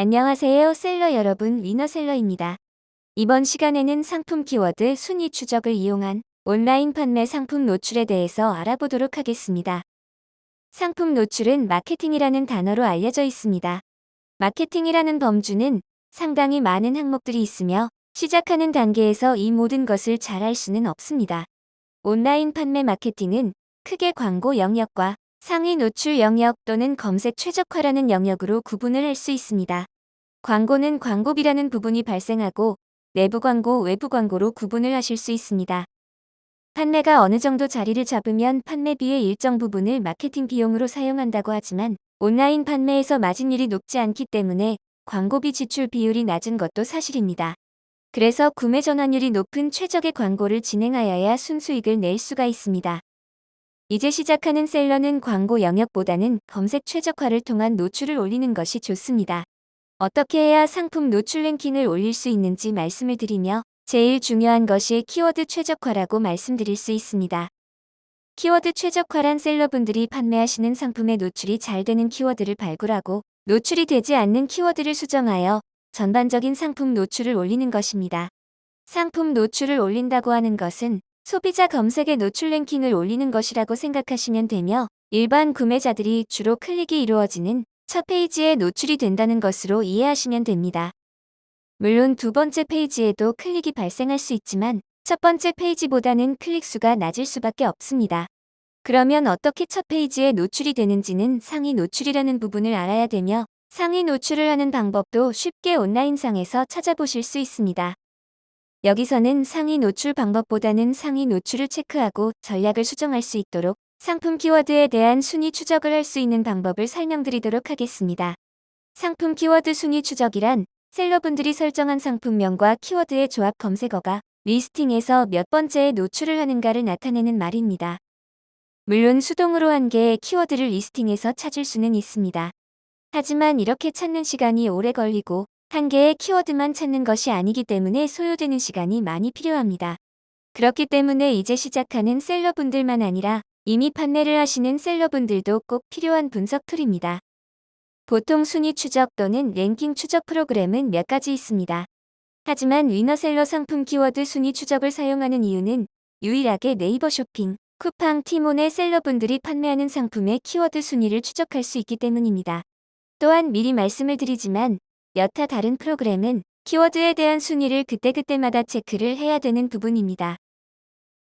안녕하세요, 셀러 여러분, 위너셀러입니다. 이번 시간에는 상품 키워드 순위 추적을 이용한 온라인 판매 상품 노출에 대해서 알아보도록 하겠습니다. 상품 노출은 마케팅이라는 단어로 알려져 있습니다. 마케팅이라는 범주는 상당히 많은 항목들이 있으며 시작하는 단계에서 이 모든 것을 잘 할 수는 없습니다. 온라인 판매 마케팅은 크게 광고 영역과 상위 노출 영역 또는 검색 최적화라는 영역으로 구분을 할 수 있습니다. 광고는 광고비라는 부분이 발생하고 내부 광고, 외부 광고로 구분을 하실 수 있습니다. 판매가 어느 정도 자리를 잡으면 판매비의 일정 부분을 마케팅 비용으로 사용한다고 하지만 온라인 판매에서 마진율이 높지 않기 때문에 광고비 지출 비율이 낮은 것도 사실입니다. 그래서 구매 전환율이 높은 최적의 광고를 진행하여야 순수익을 낼 수가 있습니다. 이제 시작하는 셀러는 광고 영역보다는 검색 최적화를 통한 노출을 올리는 것이 좋습니다. 어떻게 해야 상품 노출 랭킹을 올릴 수 있는지 말씀을 드리며 제일 중요한 것이 키워드 최적화라고 말씀드릴 수 있습니다. 키워드 최적화란 셀러분들이 판매하시는 상품의 노출이 잘 되는 키워드를 발굴하고 노출이 되지 않는 키워드를 수정하여 전반적인 상품 노출을 올리는 것입니다. 상품 노출을 올린다고 하는 것은 소비자 검색의 노출 랭킹을 올리는 것이라고 생각하시면 되며 일반 구매자들이 주로 클릭이 이루어지는 첫 페이지에 노출이 된다는 것으로 이해하시면 됩니다. 물론 두 번째 페이지에도 클릭이 발생할 수 있지만 첫 번째 페이지보다는 클릭 수가 낮을 수밖에 없습니다. 그러면 어떻게 첫 페이지에 노출이 되는지는 상위 노출이라는 부분을 알아야 되며 상위 노출을 하는 방법도 쉽게 온라인상에서 찾아보실 수 있습니다. 여기서는 상위 노출 방법보다는 상위 노출을 체크하고 전략을 수정할 수 있도록 상품 키워드에 대한 순위 추적을 할 수 있는 방법을 설명드리도록 하겠습니다. 상품 키워드 순위 추적이란 셀러분들이 설정한 상품명과 키워드의 조합 검색어가 리스팅에서 몇 번째에 노출을 하는가를 나타내는 말입니다. 물론 수동으로 한 개의 키워드를 리스팅에서 찾을 수는 있습니다. 하지만 이렇게 찾는 시간이 오래 걸리고 한 개의 키워드만 찾는 것이 아니기 때문에 소요되는 시간이 많이 필요합니다. 그렇기 때문에 이제 시작하는 셀러분들만 아니라 이미 판매를 하시는 셀러분들도 꼭 필요한 분석 툴입니다. 보통 순위 추적 또는 랭킹 추적 프로그램은 몇 가지 있습니다. 하지만 위너셀러 상품 키워드 순위 추적을 사용하는 이유는 유일하게 네이버 쇼핑, 쿠팡, 티몬의 셀러분들이 판매하는 상품의 키워드 순위를 추적할 수 있기 때문입니다. 또한 미리 말씀을 드리지만 여타 다른 프로그램은 키워드에 대한 순위를 그때그때마다 체크를 해야 되는 부분입니다.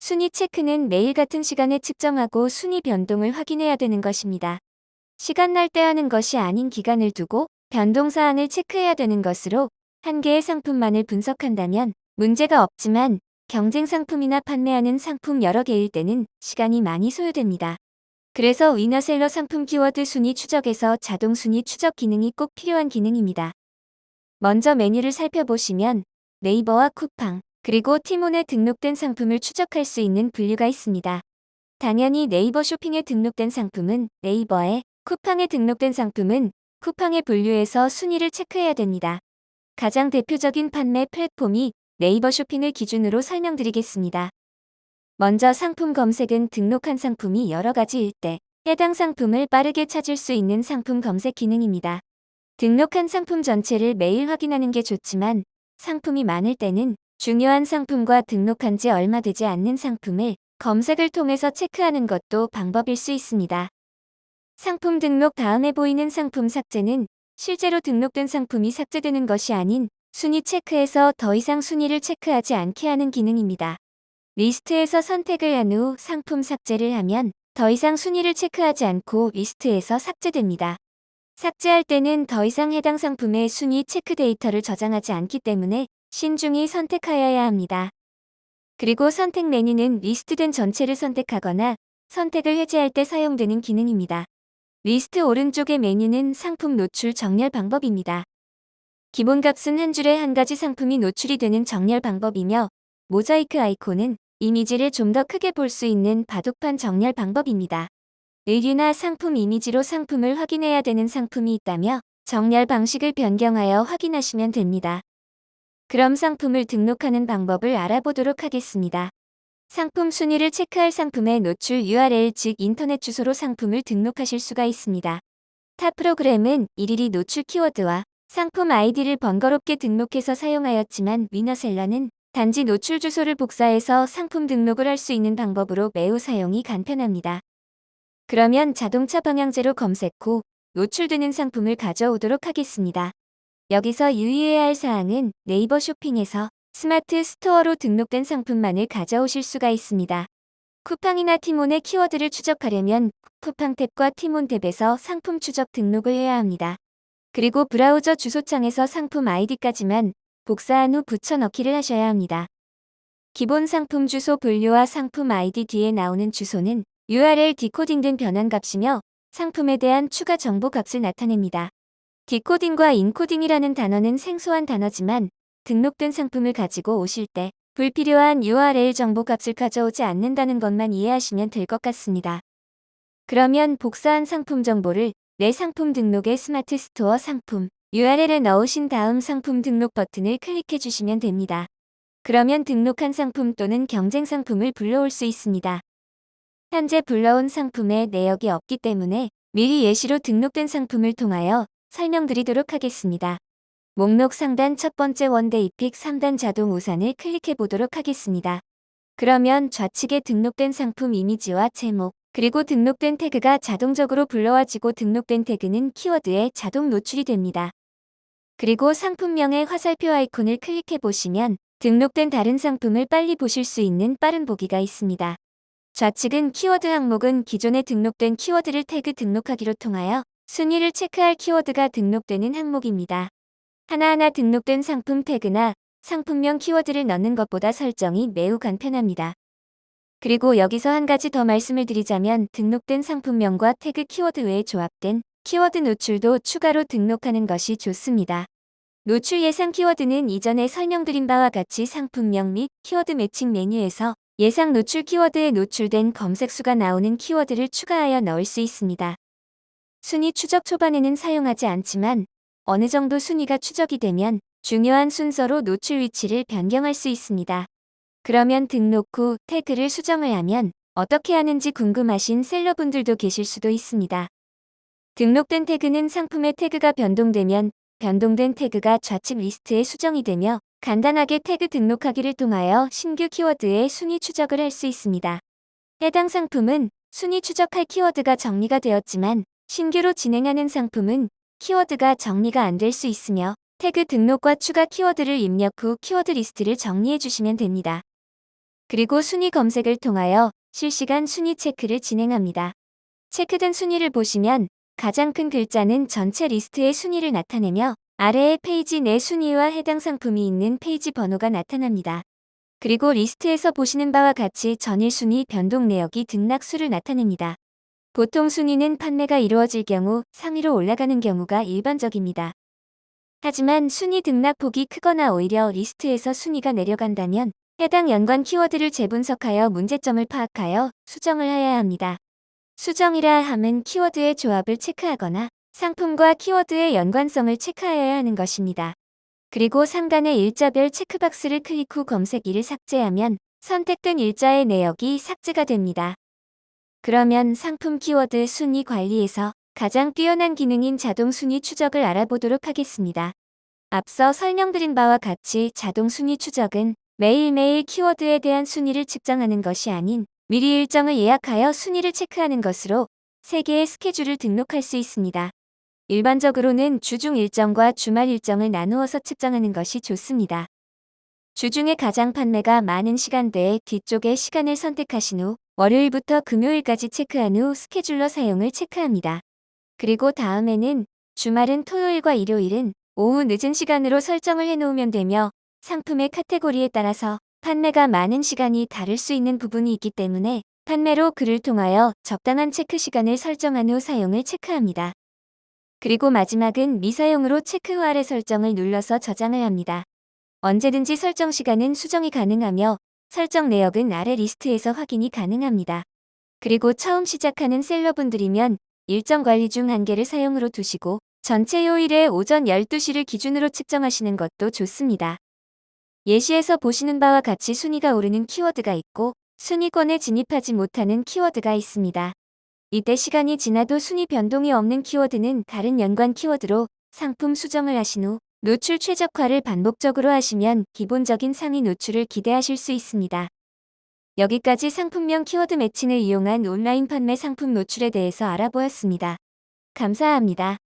순위 체크는 매일 같은 시간에 측정하고 순위 변동을 확인해야 되는 것입니다. 시간 날 때 하는 것이 아닌 기간을 두고 변동사항을 체크해야 되는 것으로 한 개의 상품만을 분석한다면 문제가 없지만 경쟁 상품이나 판매하는 상품 여러 개일 때는 시간이 많이 소요됩니다. 그래서 위너셀러 상품 키워드 순위 추적에서 자동 순위 추적 기능이 꼭 필요한 기능입니다. 먼저 메뉴를 살펴보시면 네이버와 쿠팡, 그리고 티몬에 등록된 상품을 추적할 수 있는 분류가 있습니다. 당연히 네이버 쇼핑에 등록된 상품은 네이버에, 쿠팡에 등록된 상품은 쿠팡의 분류에서 순위를 체크해야 됩니다. 가장 대표적인 판매 플랫폼이 네이버 쇼핑을 기준으로 설명드리겠습니다. 먼저 상품 검색은 등록한 상품이 여러 가지일 때 해당 상품을 빠르게 찾을 수 있는 상품 검색 기능입니다. 등록한 상품 전체를 매일 확인하는 게 좋지만 상품이 많을 때는 중요한 상품과 등록한 지 얼마 되지 않는 상품을 검색을 통해서 체크하는 것도 방법일 수 있습니다. 상품 등록 다음에 보이는 상품 삭제는 실제로 등록된 상품이 삭제되는 것이 아닌 순위 체크에서 더 이상 순위를 체크하지 않게 하는 기능입니다. 리스트에서 선택을 한 후 상품 삭제를 하면 더 이상 순위를 체크하지 않고 리스트에서 삭제됩니다. 삭제할 때는 더 이상 해당 상품의 순위 체크 데이터를 저장하지 않기 때문에 신중히 선택하여야 합니다. 그리고 선택 메뉴는 리스트된 전체를 선택하거나 선택을 해제할 때 사용되는 기능입니다. 리스트 오른쪽의 메뉴는 상품 노출 정렬 방법입니다. 기본값은 한 줄에 한 가지 상품이 노출이 되는 정렬 방법이며 모자이크 아이콘은 이미지를 좀 더 크게 볼 수 있는 바둑판 정렬 방법입니다. 의류나 상품 이미지로 상품을 확인해야 되는 상품이 있다며 정렬 방식을 변경하여 확인하시면 됩니다. 그럼 상품을 등록하는 방법을 알아보도록 하겠습니다. 상품 순위를 체크할 상품의 노출 URL 즉 인터넷 주소로 상품을 등록하실 수가 있습니다. 타 프로그램은 일일이 노출 키워드와 상품 아이디를 번거롭게 등록해서 사용하였지만 위너셀러는 단지 노출 주소를 복사해서 상품 등록을 할 수 있는 방법으로 매우 사용이 간편합니다. 그러면 자동차 방향제로 검색 후 노출되는 상품을 가져오도록 하겠습니다. 여기서 유의해야 할 사항은 네이버 쇼핑에서 스마트 스토어로 등록된 상품만을 가져오실 수가 있습니다. 쿠팡이나 티몬의 키워드를 추적하려면 쿠팡 탭과 티몬 탭에서 상품 추적 등록을 해야 합니다. 그리고 브라우저 주소창에서 상품 아이디까지만 복사한 후 붙여넣기를 하셔야 합니다. 기본 상품 주소 분류와 상품 아이디 뒤에 나오는 주소는 URL 디코딩된 변환값이며 상품에 대한 추가 정보 값을 나타냅니다. 디코딩과 인코딩이라는 단어는 생소한 단어지만 등록된 상품을 가지고 오실 때 불필요한 URL 정보 값을 가져오지 않는다는 것만 이해하시면 될 것 같습니다. 그러면 복사한 상품 정보를 내 상품 등록의 스마트 스토어 상품 URL에 넣으신 다음 상품 등록 버튼을 클릭해 주시면 됩니다. 그러면 등록한 상품 또는 경쟁 상품을 불러올 수 있습니다. 현재 불러온 상품의 내역이 없기 때문에 미리 예시로 등록된 상품을 통하여 설명드리도록 하겠습니다. 목록 상단 첫 번째 원데이 픽 3단 자동 우산을 클릭해 보도록 하겠습니다. 그러면 좌측에 등록된 상품 이미지와 제목, 그리고 등록된 태그가 자동적으로 불러와지고 등록된 태그는 키워드에 자동 노출이 됩니다. 그리고 상품명의 화살표 아이콘을 클릭해 보시면 등록된 다른 상품을 빨리 보실 수 있는 빠른 보기가 있습니다. 좌측은 키워드 항목은 기존에 등록된 키워드를 태그 등록하기로 통하여 순위를 체크할 키워드가 등록되는 항목입니다. 하나하나 등록된 상품 태그나 상품명 키워드를 넣는 것보다 설정이 매우 간편합니다. 그리고 여기서 한 가지 더 말씀을 드리자면 등록된 상품명과 태그 키워드 외에 조합된 키워드 노출도 추가로 등록하는 것이 좋습니다. 노출 예상 키워드는 이전에 설명드린 바와 같이 상품명 및 키워드 매칭 메뉴에서 예상 노출 키워드에 노출된 검색수가 나오는 키워드를 추가하여 넣을 수 있습니다. 순위 추적 초반에는 사용하지 않지만 어느 정도 순위가 추적이 되면 중요한 순서로 노출 위치를 변경할 수 있습니다. 그러면 등록 후 태그를 수정을 하면 어떻게 하는지 궁금하신 셀러분들도 계실 수도 있습니다. 등록된 태그는 상품의 태그가 변동되면 변동된 태그가 좌측 리스트에 수정이 되며 간단하게 태그 등록하기를 통하여 신규 키워드의 순위 추적을 할 수 있습니다. 해당 상품은 순위 추적할 키워드가 정리가 되었지만 신규로 진행하는 상품은 키워드가 정리가 안 될 수 있으며 태그 등록과 추가 키워드를 입력 후 키워드 리스트를 정리해 주시면 됩니다. 그리고 순위 검색을 통하여 실시간 순위 체크를 진행합니다. 체크된 순위를 보시면 가장 큰 글자는 전체 리스트의 순위를 나타내며 아래에 페이지 내 순위와 해당 상품이 있는 페이지 번호가 나타납니다. 그리고 리스트에서 보시는 바와 같이 전일 순위 변동 내역이 등락수를 나타냅니다. 보통 순위는 판매가 이루어질 경우 상위로 올라가는 경우가 일반적입니다. 하지만 순위 등락폭이 크거나 오히려 리스트에서 순위가 내려간다면 해당 연관 키워드를 재분석하여 문제점을 파악하여 수정을 해야 합니다. 수정이라 함은 키워드의 조합을 체크하거나 상품과 키워드의 연관성을 체크하여야 하는 것입니다. 그리고 상단의 일자별 체크박스를 클릭 후 검색이를 삭제하면 선택된 일자의 내역이 삭제가 됩니다. 그러면 상품 키워드 순위 관리에서 가장 뛰어난 기능인 자동 순위 추적을 알아보도록 하겠습니다. 앞서 설명드린 바와 같이 자동 순위 추적은 매일매일 키워드에 대한 순위를 측정하는 것이 아닌 미리 일정을 예약하여 순위를 체크하는 것으로 3개의 스케줄을 등록할 수 있습니다. 일반적으로는 주중 일정과 주말 일정을 나누어서 측정하는 것이 좋습니다. 주중에 가장 판매가 많은 시간대에 뒤쪽의 시간을 선택하신 후 월요일부터 금요일까지 체크한 후 스케줄러 사용을 체크합니다. 그리고 다음에는 주말은 토요일과 일요일은 오후 늦은 시간으로 설정을 해놓으면 되며 상품의 카테고리에 따라서 판매가 많은 시간이 다를 수 있는 부분이 있기 때문에 판매로 글을 통하여 적당한 체크 시간을 설정한 후 사용을 체크합니다. 그리고 마지막은 미사용으로 체크 후 아래 설정을 눌러서 저장을 합니다. 언제든지 설정 시간은 수정이 가능하며 설정 내역은 아래 리스트에서 확인이 가능합니다. 그리고 처음 시작하는 셀러분들이면 일정 관리 중 한 개를 사용으로 두시고 전체 요일에 오전 12시를 기준으로 측정하시는 것도 좋습니다. 예시에서 보시는 바와 같이 순위가 오르는 키워드가 있고 순위권에 진입하지 못하는 키워드가 있습니다. 이때 시간이 지나도 순위 변동이 없는 키워드는 다른 연관 키워드로 상품 수정을 하신 후 노출 최적화를 반복적으로 하시면 기본적인 상위 노출을 기대하실 수 있습니다. 여기까지 상품명 키워드 매칭을 이용한 온라인 판매 상품 노출에 대해서 알아보았습니다. 감사합니다.